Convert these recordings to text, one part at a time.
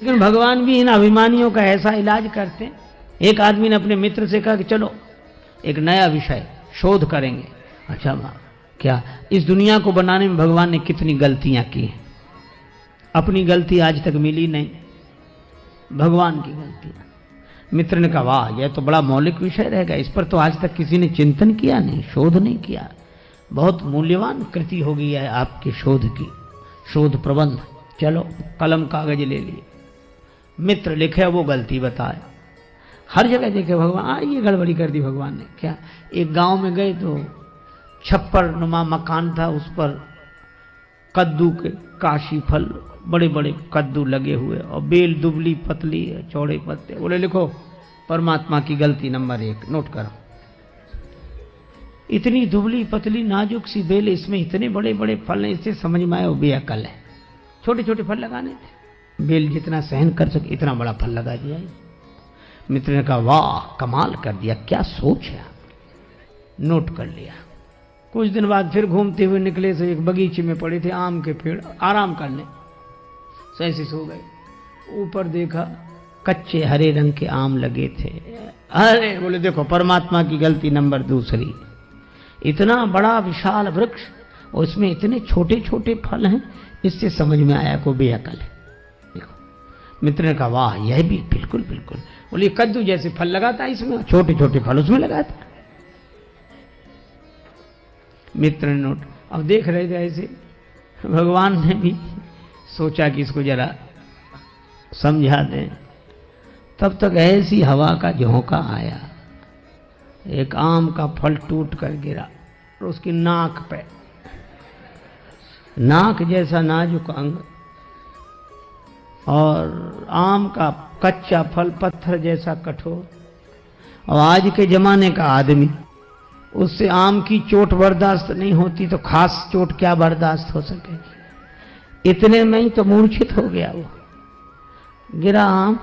लेकिन भगवान भी इन अभिमानियों का ऐसा इलाज करते हैं। एक आदमी ने अपने मित्र से कहा कि चलो एक नया विषय शोध करेंगे। अच्छा क्या इस दुनिया को बनाने में भगवान ने कितनी गलतियां की हैं? अपनी गलती आज तक मिली नहीं, भगवान की गलतियां। मित्र ने कहा वाह यह तो बड़ा मौलिक विषय रहेगा, इस पर तो आज तक किसी ने चिंतन किया नहीं, शोध नहीं किया। बहुत मूल्यवान कृति हो गई है आपके शोध की, शोध प्रबंध। चलो कलम कागज ले लिए, मित्र लिखे वो गलती बताए। हर जगह देखे भगवान ये गड़बड़ी कर दी भगवान ने। क्या एक गांव में गए तो छप्पर नुमा मकान था, उस पर कद्दू के काशी फल बड़े बड़े कद्दू लगे हुए और बेल दुबली पतली है, चौड़े पत्ते। बोले लिखो परमात्मा की गलती नंबर 1, नोट करो। इतनी दुबली पतली नाजुक सी बेल, इसमें इतने बड़े बड़े फल हैं, इससे समझ में आया वो बेअकल है। छोटे छोटे फल लगाने थे, बेल जितना सहन कर सके इतना बड़ा फल लगा दिया। मित्र ने कहा वाह कमाल कर दिया, क्या सोच है। नोट कर लिया। कुछ दिन बाद फिर घूमते हुए निकले से एक बगीचे में पड़े थे आम के पेड़, आराम करने ऐसे सो गए। ऊपर देखा कच्चे हरे रंग के आम लगे थे। अरे बोले देखो परमात्मा की गलती नंबर 2। इतना बड़ा विशाल वृक्ष और इसमें इतने छोटे छोटे फल हैं, इससे समझ में आया को बेअकल है। देखो मित्र ने कहा वाह यह भी बिल्कुल बिल्कुल। बोले कद्दू जैसे फल लगाता है इसमें, छोटे छोटे फल उसमें लगाता। मित्र ने नोट। अब देख रहे थे ऐसे, भगवान ने भी सोचा कि इसको जरा समझा दें। तब तक ऐसी हवा का झोंका आया, एक आम का फल टूट कर गिरा और उसकी नाक पे, नाक जैसा नाजुक अंग, और आम का कच्चा फल पत्थर जैसा कठोर। और आज के जमाने का आदमी, उससे आम की चोट बर्दाश्त नहीं होती तो खास चोट क्या बर्दाश्त हो सकेगी। इतने में ही तो मूर्छित हो गया वो, गिरा आम।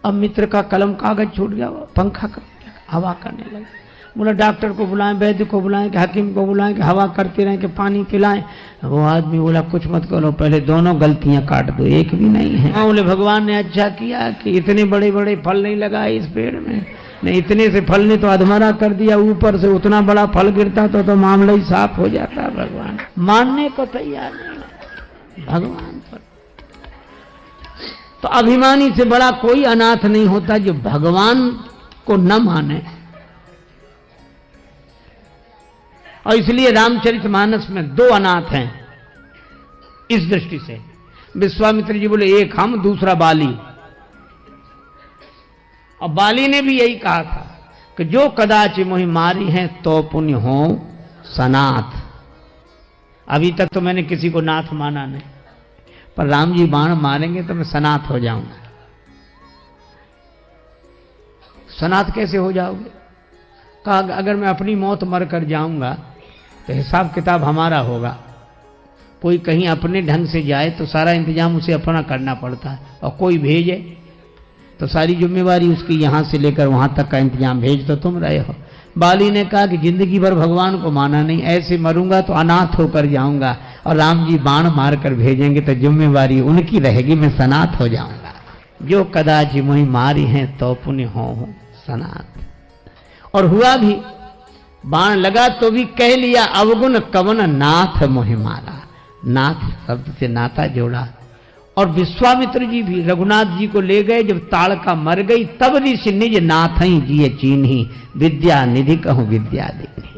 अब मित्र का कलम कागज छूट गया, वो पंखा कर हवा करने लगा। बोला डॉक्टर को बुलाएं, वैद्य को बुलाएं, कि हकीम को बुलाएं, कि हवा करते रहें, कि पानी पिलाएं। वो आदमी बोला कुछ मत करो, पहले दोनों गलतियां काट दो, एक भी नहीं है। बोले भगवान ने अच्छा किया कि इतने बड़े बड़े फल नहीं लगाए इस पेड़ में, नहीं इतने से फल ने तो अधमरा कर दिया, ऊपर से उतना बड़ा फल गिरता तो मामला ही साफ हो जाता। भगवान मानने को तैयार नहीं भगवान पर। तो अभिमानी से बड़ा कोई अनाथ नहीं होता जो भगवान को न माने। और इसलिए रामचरितमानस में 2 अनाथ हैं इस दृष्टि से। विश्वामित्र जी बोले एक हम, दूसरा बाली। और बाली ने भी यही कहा था कि जो कदाच मोहि मारी हैं तो पुण्य हो सनाथ। अभी तक तो मैंने किसी को नाथ माना नहीं, पर राम जी बाण मारेंगे तो मैं सनाथ हो जाऊंगा। सनाथ कैसे हो जाओगे? कहा अगर मैं अपनी मौत मर कर जाऊंगा तो हिसाब किताब हमारा होगा। कोई कहीं अपने ढंग से जाए तो सारा इंतजाम उसे अपना करना पड़ता है, और कोई भेजे तो सारी जिम्मेवारी उसकी, यहां से लेकर वहां तक का इंतजाम भेज तो तुम रहे हो। बाली ने कहा कि जिंदगी भर भगवान को माना नहीं, ऐसे मरूंगा तो अनाथ होकर जाऊंगा, और राम जी बाण मार कर भेजेंगे तो जिम्मेवारी उनकी रहेगी, मैं सनाथ हो जाऊंगा। जो कदाच मोहि मारी हैं तो पुण्य हो सनाथ। और हुआ भी, बाण लगा तो भी कह लिया अवगुण कवन नाथ मोहि मारा। नाथ शब्द से नाता जोड़ा। और विश्वामित्र जी भी रघुनाथ जी को ले गए, जब ताड़का मर गई तब ऋषि निज नाथ ही जिये चीन्ही, विद्या निधि कहूं विद्या देनी।